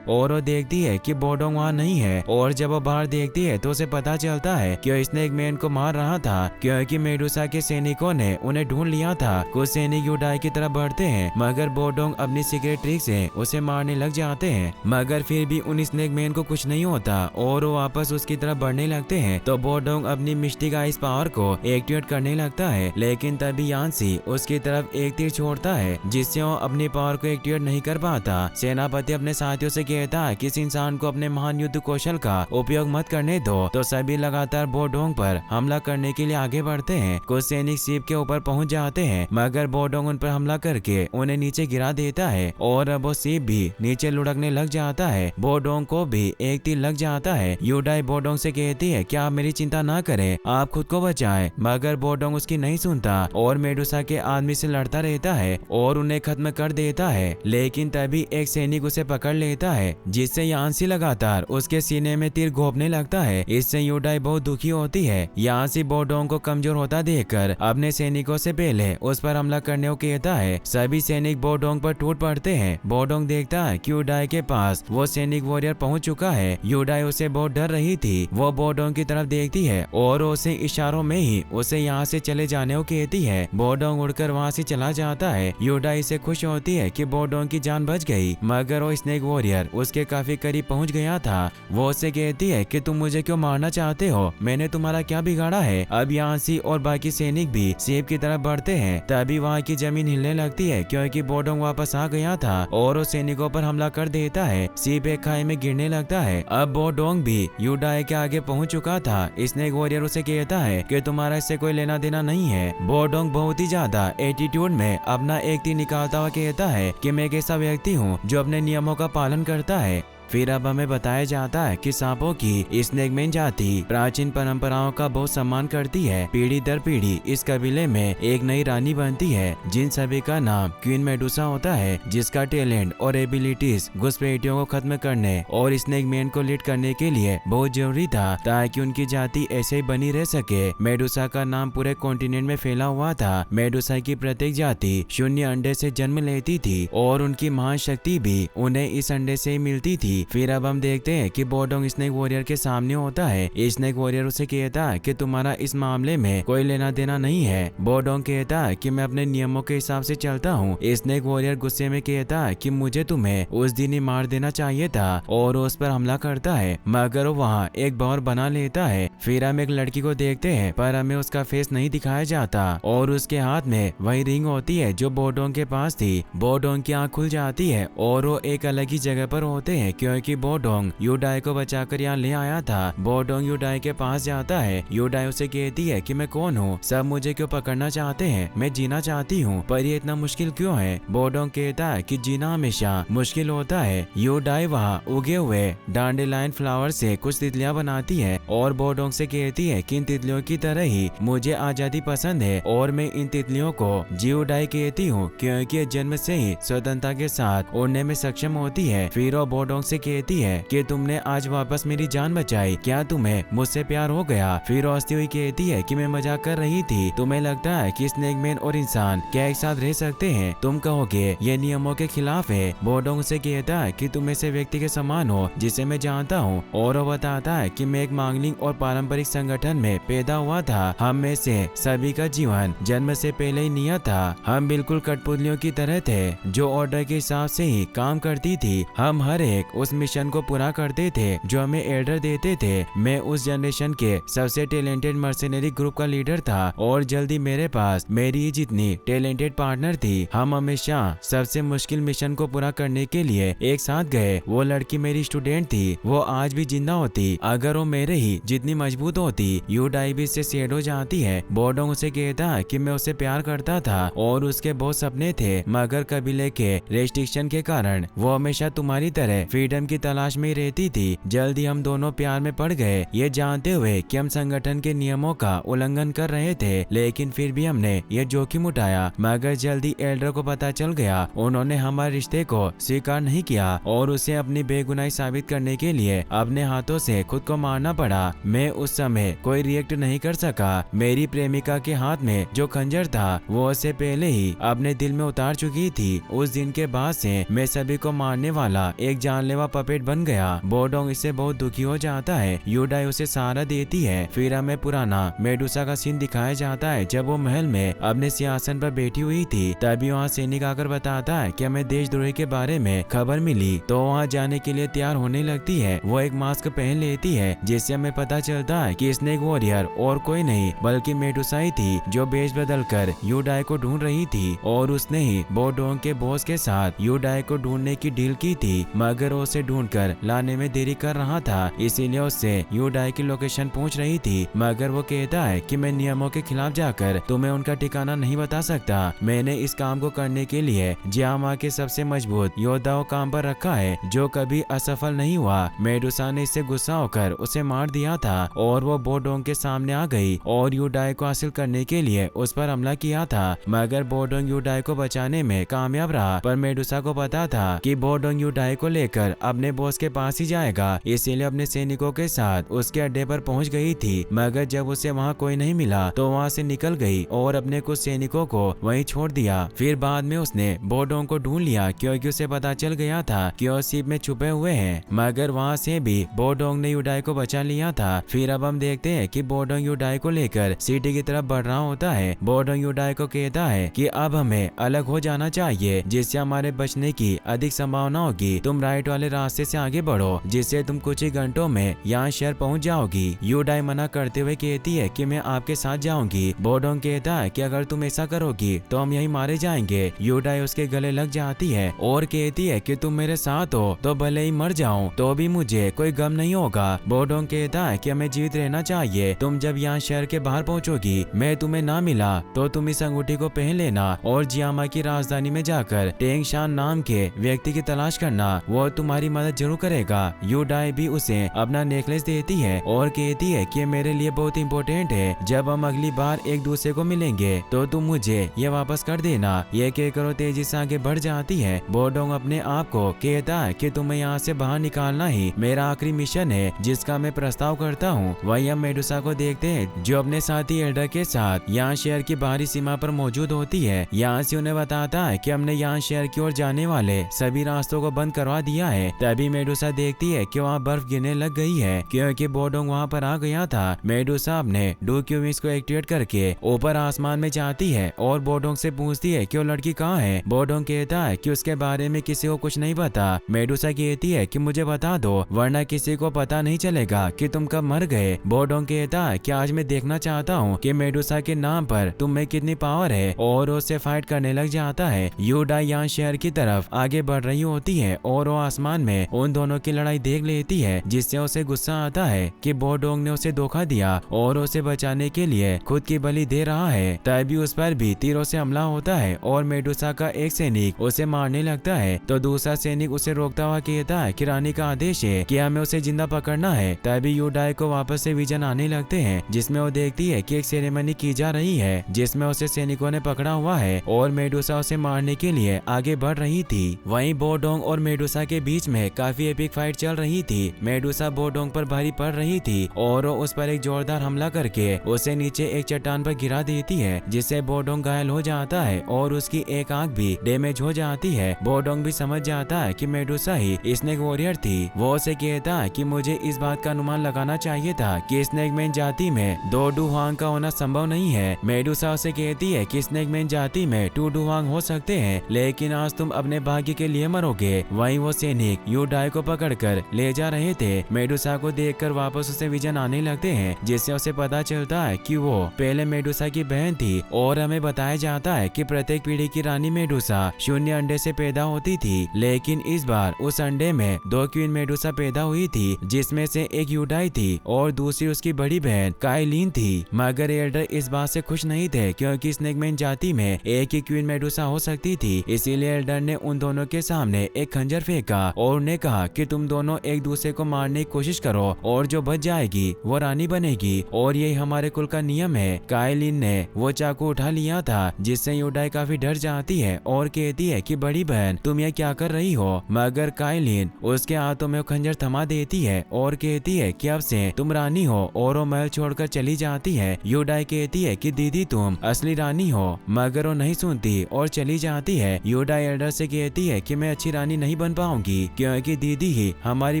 और वो देखती है कि बोडोंग वहाँ नहीं है। और जब वो बाहर देखती है तो उसे पता चलता है कि वो स्नेक मैन को मार रहा था, क्योंकि मेडुसा के सैनिकों ने उन्हें ढूंढ लिया था। कुछ सैनिक यूडाई की तरफ बढ़ते हैं, मगर बोडोंग अपनी सीक्रेट ट्रिक से उसे मारने लग जाते हैं। मगर फिर भी उन स्नेक मैन को कुछ नहीं होता और वो वापस उसकी तरफ बढ़ने लगते हैं। तो बोडोंग अपनी मिस्टिक आइस पावर को एक्टिवेट करने लगता है, लेकिन तभी यान्सी उसकी तरफ एक तीर छोड़ता है, जिससे वो अपनी पावर को एक्टिवेट नहीं कर पाता। सेनापति अपने साथियों से कहता है कि इस इंसान को अपने महान युद्ध कौशल का उपयोग मत करने दो। तो सभी लगातार बोडोंग पर हमला करने के लिए आगे बढ़ते हैं। कुछ सैनिक शिप के ऊपर पहुंच जाते हैं, मगर बोडोंग उन पर हमला करके उन्हें नीचे गिरा देता है और अब वो शिप भी नीचे लुढ़कने लग जाता है। बोडोंग को भी एक तीर लग जाता है। यूडाई बोडोंग से कहती है कि आप मेरी चिंता ना करें, आप खुद को बचाएं, मगर बोडोंग उसकी नहीं सुनता और मेडुसा के आदमी से लड़ता रहता है और उन्हें खत्म कर देता है। लेकिन तभी एक सैनिक उसे पकड़ लेता है, जिससे यान्सी लगातार उसके सीने में तीर घोंपने लगता है। इससे यूडाई बहुत दुखी होती है। यान्सी बोडोंग को कमजोर होता देखकर अपने सैनिकों से पहले उस पर हमला करने को कहता है। सभी सैनिक बोडोंग पर टूट पड़ते हैं। बोडोंग देखता है कि यूडाई के पास वो सैनिक वॉरियर पहुंच चुका है। यूडाई उसे बहुत डर रही थी। वो बोडोंग की तरफ देखती है और उसे इशारों में ही उसे यहाँ से चले जाने को कहती है। बोडोंग उड़कर वहाँ से चला जाता है। यूडाई से खुश होती है कि बोडोंग की जान बच गई, मगर वो स्नेक वॉरियर उसके काफी करीब पहुंच गया था। वो उससे कहती है कि तुम मुझे क्यों मारना चाहते हो, मैंने तुम्हारा क्या बिगाड़ा है। अब यान्सी और बाकी सैनिक भी शिप की तरफ बढ़ते हैं। तभी वहाँ की जमीन हिलने लगती है, क्योंकि बोडोंग वापस आ गया था और वो सैनिकों पर हमला कर देता है। शिप एक खाई में गिरने लगता है। अब बोडोंग भी यूडाई के आगे पहुंच चुका था। स्नेक वॉरियर उसे कहता है कि तुम्हारा इससे कोई लेना देना नहीं है। बोडोंग बहुत ही ज्यादा एटीट्यूड में अपना एक तीर निकालता हुआ कहता है कि मैं एक ऐसा व्यक्ति हूँ जो अपने नियमों का पालन करता है। फिर अब हमें बताया जाता है कि सांपों की स्नेकमैन जाति प्राचीन परंपराओं का बहुत सम्मान करती है। पीढ़ी दर पीढ़ी इस कबीले में एक नई रानी बनती है, जिन सभी का नाम क्वीन मेडुसा होता है, जिसका टैलेंट और एबिलिटीज घुसपैठियों को खत्म करने और स्नेकमैन को लीड करने के लिए बहुत जरूरी था, ताकि उनकी जाति ऐसे ही बनी रह सके। मेडुसा का नाम पूरे कॉन्टिनेंट में फैला हुआ था। मेडुसा की प्रत्येक जाति शून्य अंडे से जन्म लेती थी और उनकी महान शक्ति भी उन्हें इस अंडे से ही मिलती थी। फिर अब हम देखते हैं कि बोडोंग स्नेक वॉरियर के सामने होता है। स्नेक वॉरियर उसे कहता है कि तुम्हारा इस मामले में कोई लेना देना नहीं है। बोडोंग कहता है कि मैं अपने नियमों के हिसाब से चलता हूँ। स्नेक वॉरियर गुस्से में कहता है कि मुझे तुम्हें उस दिन ही मार देना चाहिए था और उस पर हमला करता है, मगर वो वहाँ एक बार बना लेता है। फिर हम एक लड़की को देखते हैं, पर हमें उसका फेस नहीं दिखाया जाता और उसके हाथ में वही रिंग होती है जो बोडोंग के पास थी। बोडोंग की आँख खुल जाती है और वो एक अलग ही जगह पर होते हैं, क्योंकि बोडोंग यूडाई को बचाकर यहाँ ले आया था। बोडोंग यूडाई के पास जाता है। यूडाई उसे कहती है कि मैं कौन हूँ, सब मुझे क्यों पकड़ना चाहते हैं, मैं जीना चाहती हूँ, पर ये इतना मुश्किल क्यों है। बोडोंग कहता है कि जीना हमेशा मुश्किल होता है। यूडाई वहाँ उगे हुए डैंडेलियन फ्लावर से कुछ तितलियाँ बनाती है और बोडोंग से कहती है कि इन तितलियों की तरह ही मुझे आजादी पसंद है और मैं इन तितलियों को जियोडाई कहती हूँ, क्योंकि जन्म से ही स्वतंत्रता के साथ उड़ने में सक्षम होती है। फिर वो बोडोंग से कहती है कि तुमने आज वापस मेरी जान बचाई, क्या तुम्हें मुझसे प्यार हो गया। फिर हंसती हुई कहती है कि मैं मजाक कर रही थी, तुम्हें लगता है कि स्नेकमैन और इंसान क्या एक साथ रह सकते हैं, तुम कहोगे ये नियमों के खिलाफ है। बोडोंग से कहता है कि तुम ऐसे व्यक्ति के समान हो जिसे मैं जानता हूँ, और वो बताता है कि मैं एक मांगलिक और पारंपरिक संगठन में पैदा हुआ था। हम में से सभी का जीवन जन्म से पहले ही नियत था। हम बिल्कुल कठपुतलियों की तरह थे जो ऑर्डर के हिसाब से ही काम करती थी। हम हर एक उस मिशन को पूरा करते थे जो हमें एडर देते थे। मैं उस जनरेशन के सबसे टैलेंटेड मर्सेनरी ग्रुप का लीडर था और जल्दी मेरे पास मेरी जितनी टैलेंटेड पार्टनर थी। हम हमेशा सबसे मुश्किल मिशन को पूरा करने के लिए एक साथ गए। वो लड़की मेरी स्टूडेंट थी, वो आज भी जिंदा होती अगर वो मेरे ही जितनी मजबूत होती। यूडाई भी इससे सेड हो जाती है। बोडोंग उसे कहता है कि मैं उसे प्यार करता था और उसके बहुत सपने थे, मगर कबीले के रेस्ट्रिक्शन के कारण वो हमेशा तुम्हारी तरह फ्रीडम फ्रीडम की तलाश में ही रहती थी। जल्दी हम दोनों प्यार में पड़ गए, ये जानते हुए कि हम संगठन के नियमों का उल्लंघन कर रहे थे, लेकिन फिर भी हमने ये जोखिम उठाया। मगर जल्दी एल्डर को पता चल गया, उन्होंने हमारे रिश्ते को स्वीकार नहीं किया और उसे अपनी बेगुनाही साबित करने के लिए अपने हाथों से खुद को मारना पड़ा। मैं उस समय कोई रिएक्ट नहीं कर सका। मेरी प्रेमिका के हाथ में जो खंजर था वो उससे पहले ही अपने दिल में उतार चुकी थी। उस दिन के बाद से मैं सभी को मारने वाला एक जानलेवा पपेट बन गया। बोडोंग इससे बहुत दुखी हो जाता है। यूडाई उसे सहारा देती है। फिर हमें पुराना मेडुसा का सीन दिखाया जाता है जब वो महल में अपने सिंहासन पर बैठी हुई थी। तभी वहाँ सैनिक आकर बताता है कि हमें देशद्रोही के बारे में खबर मिली, तो वहाँ जाने के लिए तैयार होने लगती है। वो एक मास्क पहन लेती है जिससे हमें पता चलता है कि स्नेक वॉरियर और कोई नहीं बल्कि मेडुसा ही थी जो बेच बदल कर यूडाई को ढूंढ रही थी और उसने ही बोडोंग के बॉस के साथ यूडाई को ढूंढने की डील की थी। मगर वो उसे ढूंढकर लाने में देरी कर रहा था, इसीलिए उससे यूडाई की लोकेशन पूछ रही थी। मगर वो कहता है कि मैं नियमों के खिलाफ जाकर तुम्हें उनका ठिकाना नहीं बता सकता। मैंने इस काम को करने के लिए जियामा के सबसे मजबूत योद्धा को काम पर रखा है जो कभी असफल नहीं हुआ। मेडुसा ने इससे गुस्सा होकर उसे मार दिया था और वो बोडोंग के सामने आ गई और यूडाई को हासिल करने के लिए उस पर हमला किया था। मगर बोडोंग यूडाई को बचाने में कामयाब रहा, पर मेडुसा को पता था कि बोडोंग यूडाई को लेकर अपने बॉस के पास ही जाएगा, इसीलिए अपने सैनिकों के साथ उसके अड्डे पर पहुंच गई थी। मगर जब उसे वहां कोई नहीं मिला तो वहां से निकल गई और अपने कुछ सैनिकों को वहीं छोड़ दिया। फिर बाद में उसने बोडोंग को ढूंढ लिया क्योंकि उसे पता चल गया था कि वो शिप में छुपे हुए हैं। मगर वहां से भी बोडोंग ने यूडाई को बचा लिया था। फिर अब हम देखते हैं कि बोडोंग यूडाई को लेकर सिटी की तरफ बढ़ रहा होता है। बोडोंग यूडाई को कहता है कि अब हमें अलग हो जाना चाहिए जिससे हमारे बचने की अधिक संभावना होगी। तुम राइट वाले रास्ते से आगे बढ़ो जिससे तुम कुछ ही घंटों में यहाँ शहर पहुँच जाओगी। यूडाई मना करते हुए कहती है कि मैं आपके साथ जाऊंगी। बोडोंग कहता है कि अगर तुम ऐसा करोगी तो हम यहीं मारे जाएंगे। यूडाई उसके गले लग जाती है और कहती है कि तुम मेरे साथ हो तो भले ही मर जाऊं तो भी मुझे कोई गम नहीं होगा। बोडोंग कहता है कि हमें जीवित रहना चाहिए। तुम जब यहाँ शहर के बाहर पहुँचोगी मैं तुम्हें ना मिला तो तुम इस अंगूठी को पहन लेना और जियामा की राजधानी में जाकर टेंग शान नाम के व्यक्ति की तलाश करना, वो तुम्हारी मदद जरूर करेगा। यूडाई भी उसे अपना नेकलेस देती है और कहती है कि मेरे लिए बहुत इंपॉर्टेंट है। जब हम अगली बार एक दूसरे को मिलेंगे तो तुम मुझे ये वापस कर देना। ये कहकर तेजी से आगे बढ़ जाती है। बोडोंग अपने आप को कहता है कि तुम्हें यहाँ से बाहर निकालना ही मेरा आखिरी मिशन है जिसका मैं प्रस्ताव करता हूँ। वहीं हम मेडुसा को देखते हैं जो अपने साथी एल्डर के साथ यहाँ शहर की बाहरी सीमा पर मौजूद होती है। यहाँ से उन्हें बताता है कि हमने यहाँ शहर की ओर जाने वाले सभी रास्तों को बंद करवा दिया है। तभी मेडुसा देखती है कि वहाँ बर्फ गिरने लग गई है क्योंकि बोडोंग वहाँ पर आ गया था। मेडुसा अपने डूक्यूविंग्स को एक्टिवेट करके ऊपर आसमान में जाती है और बोडोंग से पूछती है कि वो लड़की कहाँ है। बोडोंग कहता है कि उसके बारे में किसी को कुछ नहीं पता। मेडुसा कहती है कि मुझे बता दो वरना किसी को पता नहीं चलेगा कि तुम कब मर गए। बोडोंग कहता है कि आज मैं देखना चाहता हूँ कि मेडुसा के नाम पर तुम में कितनी पावर है और उससे फाइट करने लग जाता है। यूडाई यहाँ शहर की तरफ आगे बढ़ रही होती है और वो आसमान में उन दोनों की लड़ाई देख लेती है जिससे उसे गुस्सा आता है कि बोडोंग ने उसे धोखा दिया और उसे बचाने के लिए खुद की बलि दे रहा है। तभी उस पर भी तीरों से हमला होता है और मेडुसा का एक सैनिक उसे मारने लगता है तो दूसरा सैनिक उसे रोकता हुआ कहता है कि रानी का आदेश है कि हमें उसे जिंदा पकड़ना है। तभी यूडाई को वापस से विजन आने लगते हैं जिसमें वो देखती है कि एक सेरेमनी की जा रही है जिसमें उसे सैनिकों ने पकड़ा हुआ है और मेडुसा उसे मारने के लिए आगे बढ़ रही थी। वहीं बोडोंग और मेडुसा के बीच में काफी एपिक फाइट चल रही थी। मेडुसा बोडोंग पर भारी पड़ रही थी और उस पर एक जोरदार हमला करके उसे नीचे एक चट्टान पर गिरा देती है जिससे बोडोंग घायल हो जाता है और उसकी एक आंख भी डैमेज हो जाती है। बोडोंग भी समझ जाता है कि मेडुसा ही स्नेक वॉरियर थी। वो उसे कहता है कि मुझे इस बात का अनुमान लगाना चाहिए था कि स्नेकमैन जाति में 2 डुहुआंग का होना संभव नहीं है। मेडुसा उसे कहती है कि स्नेकमैन जाति में 2 डुहुआंग हो सकते हैं लेकिन आज तुम अपने भाग्य के लिए मरोगे। वहीं वो सैनिक यूडाई को पकड़कर ले जा रहे थे। मेडुसा को देखकर वापस उसे विजन आने लगते हैं जिससे उसे पता चलता है कि वो पहले मेडुसा की बहन थी और हमें बताया जाता है कि प्रत्येक पीढ़ी की रानी मेडुसा 0 अंडे से पैदा होती थी, लेकिन इस बार उस अंडे में 2 क्वीन मेडुसा पैदा हुई थी जिसमें से एक यूडाई थी और दूसरी उसकी बड़ी बहन काइलिन थी। मगर एल्डर इस बात से खुश नहीं थे क्योंकि स्नेकमैन जाति में एक ही क्वीन मेडुसा हो सकती थी। इसीलिए एल्डर ने उन दोनों के सामने एक खंजर फेंका और उन्हें कहा कि तुम दोनों एक दूसरे को मारने की कोशिश करो और जो बच जाएगी वो रानी बनेगी और यही हमारे कुल का नियम है। काइलिन ने वो चाकू उठा लिया था जिससे यूडाई काफी डर जाती है और कहती है कि बड़ी बहन तुम ये क्या कर रही हो, मगर काइलिन उसके हाथों में खंजर थमा देती है और कहती है कि अब से तुम रानी हो और वो महल छोड़कर चली जाती है। यूडाई कहती है कि दीदी तुम असली रानी हो, मगर वो नहीं सुनती और चली जाती है। यूडाई एल्डर से कहती है कि मैं अच्छी रानी नहीं बन पाऊंगी क्योंकि दीदी ही हमारी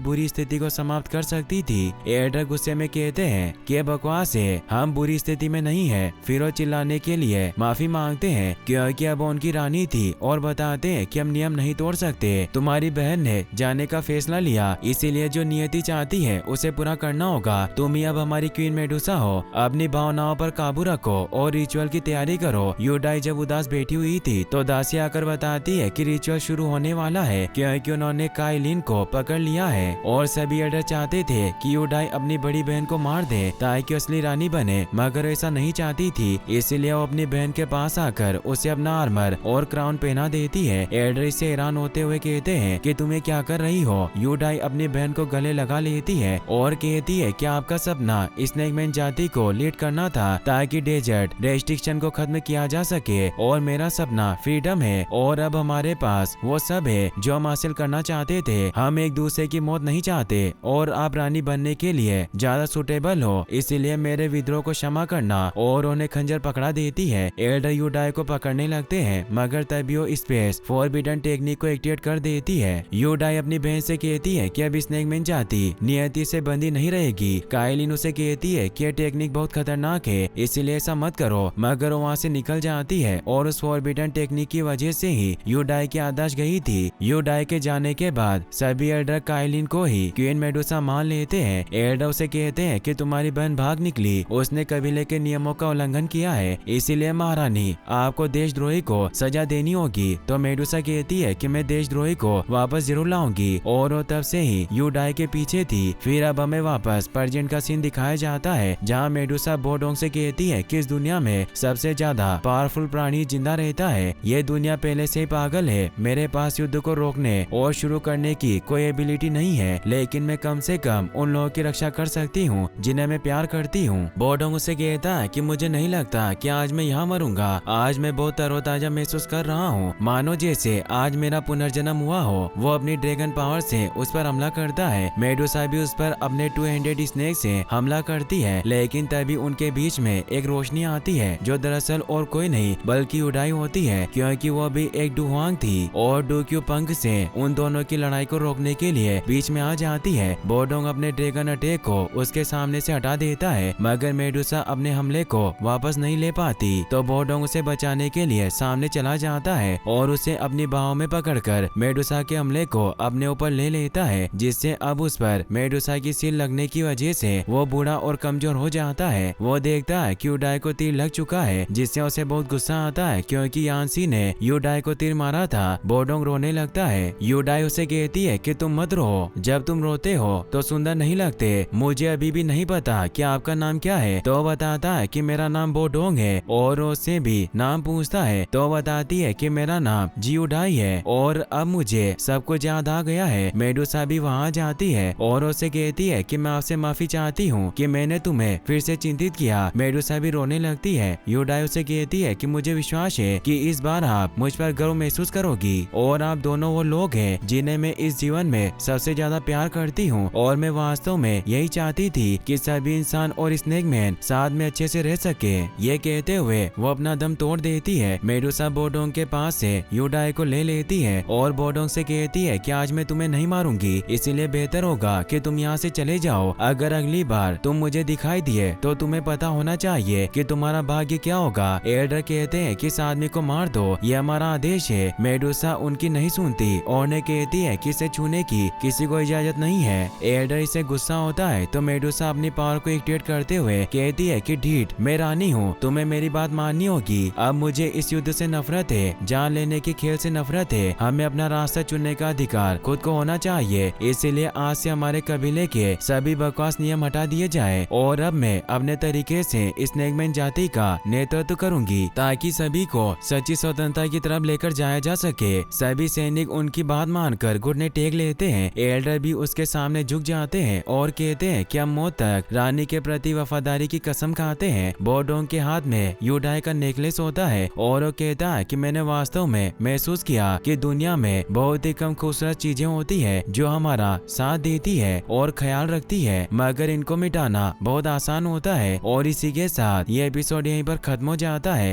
बुरी स्थिति को समाप्त कर सकती थी। एल्डर गुस्से में कहते हैं कि बकवास है, हम बुरी स्थिति में नहीं है। फिर वो चिल्लाने के लिए माफी मांगते हैं क्योंकि अब उनकी रानी थी और बताते हैं कि हम नियम नहीं तोड़ सकते। तुम्हारी बहन ने जाने का फैसला लिया, इसीलिए जो नियति चाहती है उसे पूरा करना होगा। तुम ही अब हमारी क्वीन मेडुसा हो, अपनी भावनाओं पर काबू रखो और रिचुअल की तैयारी करो। यूडाई जब उदास बैठी हुई थी तो दासी आकर बताती है कि रिचुअल शुरू होने वाला है क्योंकि उन्होंने काइलिन को पकड़ लिया है और सभी एल्डर चाहते थे कि यूडाई अपनी बड़ी बहन को मार दे ताकि असली रानी बने, मगर ऐसा नहीं चाहती थी। इसलिए वो अपनी बहन के पास आकर उसे अपना आर्मर और क्राउन पहना देती है। एल्डर इससे हैरान होते हुए कहते हैं कि तुम ये क्या कर रही हो। यूडाई अपनी बहन को गले लगा लेती है और कहती है कि आपका सपना स्नेकमैन जाति को लीड करना था ताकि डेजर्ट रेस्ट्रिक्शन को खत्म किया जा सके और मेरा सपना फ्रीडम है और अब हमारे पास वो सब है जो हम हासिल करना चाहते थे। हम एक दूसरे की मौत नहीं चाहते और आप रानी बनने के लिए ज्यादा सुटेबल हो, इसीलिए मेरे विद्रोह को क्षमा करना और उन्हें खंजर पकड़ा देती है। एल्डर यूडाई को पकड़ने लगते हैं मगर तभी वो स्पेस फॉरबिडन टेक्निक को एक्टिवेट कर देती है। यूडाई अपनी बहन से कहती है कि अब स्नेकमैन जाति नियति से बंदी नहीं रहेगी। काइलिन उसे कहती है कि यह टेक्निक बहुत खतरनाक है इसलिए ऐसा मत करो, मगर वो वहाँ से निकल जाती है और उस फॉरबिडन टेक्निक की वजह से ही यूडाई की आदर्श गई थी। यूडाई के जाने के बाद सभी एल्डर काइलिन को ही क्वीन मेडुसा मान लेते हैं। एल्डर उसे कहते हैं कि तुम्हारी बहन भाग निकली, उसने कबीले के नियमों का उल्लंघन किया है, इसीलिए महारानी आपको देशद्रोही को सजा देनी होगी। तो मेडुसा कहती है कि मैं देशद्रोही को वापस जरूर लाऊंगी और वो तब से ही यूडाई के पीछे थी। फिर अब हमें वापस पर्जेंट का सीन दिखाया जाता है जहाँ मेडुसा बोडोंग से कहती है कि इस दुनिया में सबसे ज्यादा पावरफुल प्राणी जिंदा रहता है। ये दुनिया पहले से ही पागल है, मेरे पास युद्ध को रोकने और शुरू करने की कोई एबिलिटी नहीं है, लेकिन मैं कम से कम उन लोगों की रक्षा कर सकती हूँ जिन्हें मैं प्यार करती हूँ। बोडोंग उसे कहता है कि मुझे नहीं लगता कि आज मैं यहाँ मरूंगा, आज मैं बहुत तरोताजा महसूस कर रहा हूँ, मानो जैसे आज मेरा पुनर्जन्म हुआ हो। वो अपनी ड्रैगन पावर से उस पर हमला करता है। मेडुसा भी उस पर अपने 200 स्नेक से हमला करती है, लेकिन तभी उनके बीच में एक रोशनी आती है जो दरअसल और कोई नहीं बल्कि यूडाई होती है क्योंकि वो भी एक डुहुआंग थी और डुक्यू पंख से उन दोनों की लड़ाई को रोकने के लिए बीच में आ जाती है। बोडोंग अपने ड्रैगन अटैक को उसके सामने से हटा देता है मगर मेडुसा अपने हमले को वापस नहीं ले पाती, तो बोडोंग उसे बचाने के लिए सामने चला जाता है और उसे अपनी बाहों में पकड़कर मेडुसा के हमले को अपने ऊपर ले लेता है, जिससे अब उस पर मेडुसा की सील लगने की वजह से वो बूढ़ा और कमजोर हो जाता है। वो देखता है कि यूडाई को तीर लग चुका है जिससे उसे बहुत गुस्सा आता है क्योंकि यान्सी ने यूडाई को तीर मारा था। बोडोंग रोने लगता है। यूडाई उसे कहती है कि तुम मत रो, जब तुम रोते हो तो सुंदर नहीं लगते। मुझे अभी भी नहीं पता कि आपका नाम क्या है, तो बताता है कि मेरा नाम बोडोंग है और उससे भी नाम पूछता है तो बताती है कि मेरा नाम जियूडाई है और अब मुझे सब कुछ याद आ गया है। मेडुसा भी वहाँ जाती है और उसे कहती है कि मैं आपसे माफी चाहती हूँ कि मैंने तुम्हें फिर से चिंतित किया। मेडुसा भी रोने लगती है। यूडाई उसे कहती है कि मुझे विश्वास है कि इस बार आप मुझ पर गर्व महसूस करोगी और आप दोनों वो लोग हैं जिन्हें मैं इस जीवन में सबसे ज्यादा प्यार करती हूँ और मैं वास्तव में यही चाहती थी कि सभी इंसान और स्नेकमैन साथ में अच्छे से रह सके। ये कहते हुए वो अपना दम तोड़ देती है। मेडुसा बोडोंग के पास से यूडाई को ले लेती है और बोडोंग से कहती है कि आज मैं तुम्हें नहीं मारूंगी, इसलिए बेहतर होगा कि तुम यहाँ से चले जाओ। अगर अगली बार तुम मुझे दिखाई दिए तो तुम्हें पता होना चाहिए कि तुम्हारा भाग्य क्या होगा। एल्डर कहते हैं कि इस आदमी को मार दो, ये हमारा आदेश है। मेडुसा उनकी नहीं सुनती और ने कहती है कि इसे छूने की किसी को इजाजत नहीं है। एल्डर इसे गुस्सा होता है तो मेडुसा अपनी पावर को एक्टिवेट करते हुए कहती है कि ढीठ, मैं रानी हूँ, तुम्हें मेरी बात माननी होगी। अब मुझे इस युद्ध से नफरत है, जान लेने के खेल से नफरत है। हमें अपना रास्ता चुनने का अधिकार खुद को होना चाहिए, इसीलिए आज से हमारे कबीले के सभी बकवास नियम हटा दिए जाए और अब मैं अपने तरीके से स्नेकमैन जाति का नेतृत्व करूंगी ताकि सभी को सच्ची स्वतंत्रता की तरफ लेकर जाया जा सके। सभी सैनिक उनकी बात मानकर कर घुटने टेक लेते हैं। एल्डर भी उसके सामने झुक जाते हैं और कहते हैं कि हम मौत तक रानी के प्रति वफादारी की कसम खाते हैं। बोडोंग के हाथ में यूडाई का नेकलेस होता है और वो कहता है कि मैंने वास्तव में महसूस किया कि दुनिया में बहुत ही कम खूबसूरत चीजें होती है जो हमारा साथ देती है और ख्याल रखती है, मगर इनको मिटाना बहुत आसान होता है। और इसी के साथ ये एपिसोड यहीं पर खत्म हो जाता है।